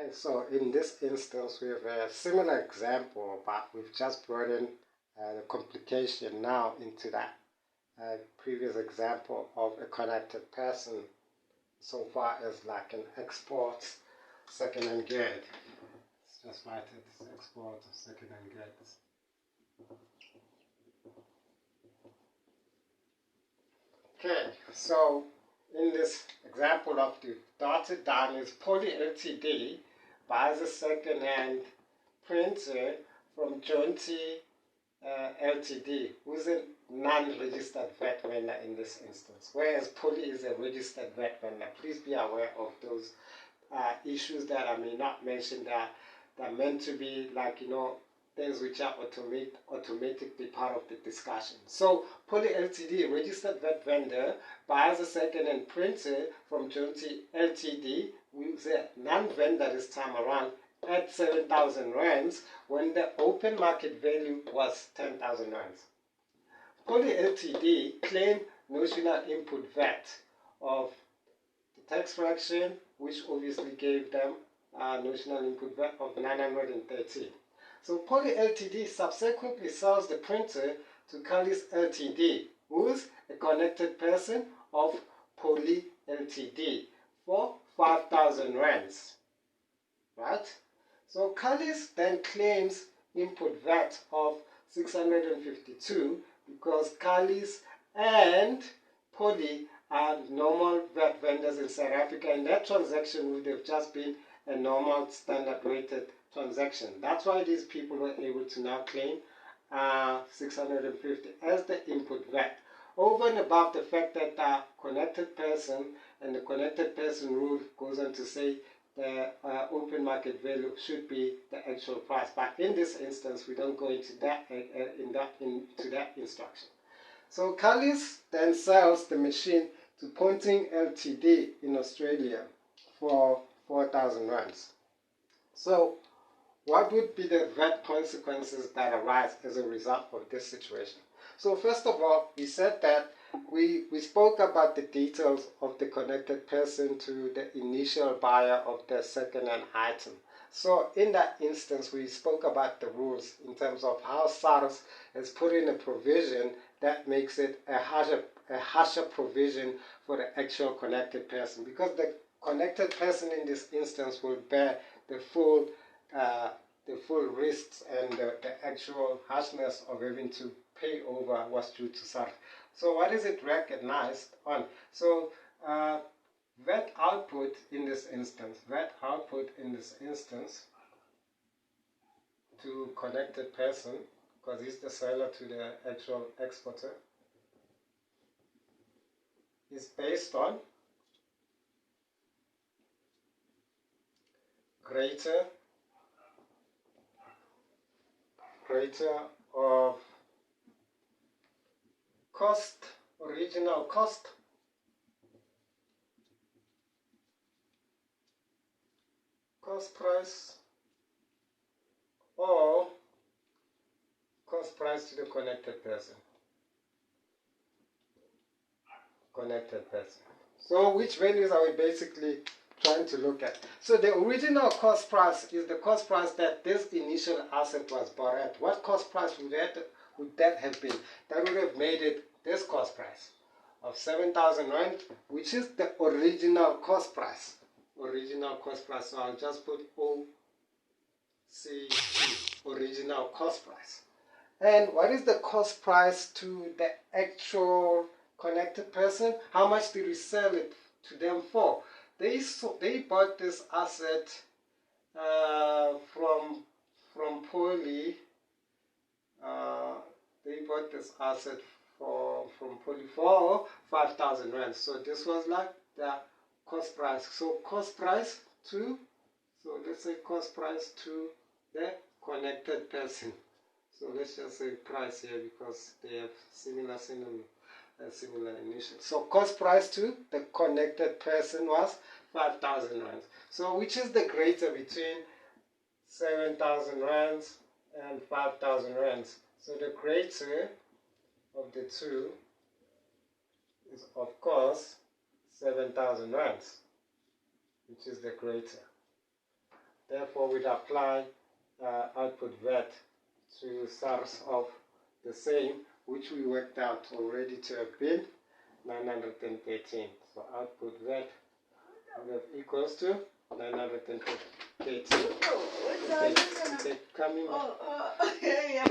Okay, so in this instance we have a similar example, but we've just brought in the complication now into that previous example of a connected person so far as like an export second-hand good. Let's just write it as export second-hand goods. Okay, so in this example of the dotted down is Poly Ltd buys a second-hand printer from Jonty Ltd, who's a non-registered VAT vendor in this instance, whereas Poly is a registered VAT vendor. Please be aware of those issues that I may not mention that are meant to be like, things which are automatically part of the discussion. So Poly Ltd, registered VAT vendor, buys a second-hand printer from Jonty Ltd, who's a non-vendor this time around, at 7,000 rands when the open market value was 10,000 rands. Poly Ltd claimed notional input VAT of the tax fraction, which obviously gave them notional input VAT of 913. So Poly Ltd subsequently sells the printer to Callis Ltd, who's a connected person of Poly Ltd, for 5,000 rands. Right? So Callis then claims input VAT of 652 because Callis and Poly are normal VAT vendors in South Africa, and that transaction would have just been a normal standard rated transaction. That's why these people were able to now claim 650 as the input VAT, over and above the fact that the connected person and the connected person rule goes on to say the open market value should be the actual price. But in this instance, we don't go into that into that instruction. So Callis then sells the machine to Ponting Ltd in Australia for 4,000 rands. So what would be the VAT consequences that arise as a result of this situation? So first of all, we said that we spoke about the details of the connected person to the initial buyer of the second-hand item. So in that instance, we spoke about the rules in terms of how SARS has put in a provision that makes it a harsher provision for the actual connected person, because the connected person in this instance will bear the full risks and the actual harshness of having to pay over what's due to SARS. So what is it recognized on? So VAT output in this instance, to connected person, because he's the seller to the actual exporter, is based on greater of cost, original cost, price, or cost price to the connected person. So which values are we basically trying to look at? So the original cost price is the cost price that this initial asset was bought at. What cost price would that have been? That would have made it this cost price of 7,000 rand, which is the original cost price. So I'll just put OCP, original cost price. And what is the cost price to the actual connected person? How much did we sell it to them for? They bought this asset from Poly. They bought this asset from Poly for 5,000 rand. So this was like the cost price. So cost price to, so let's say cost price to the connected person. So let's just say price here because they have similar initials. So cost price to the connected person was 5,000 rands. So which is the greater between 7,000 rands and 5,000 rands? So the greater of the two is of course 7,000 rands, which is the greater. Therefore, we'd apply output VAT to source of the same, which we worked out already to have been 913. So output VAT would have equals to 913. What's coming. yeah.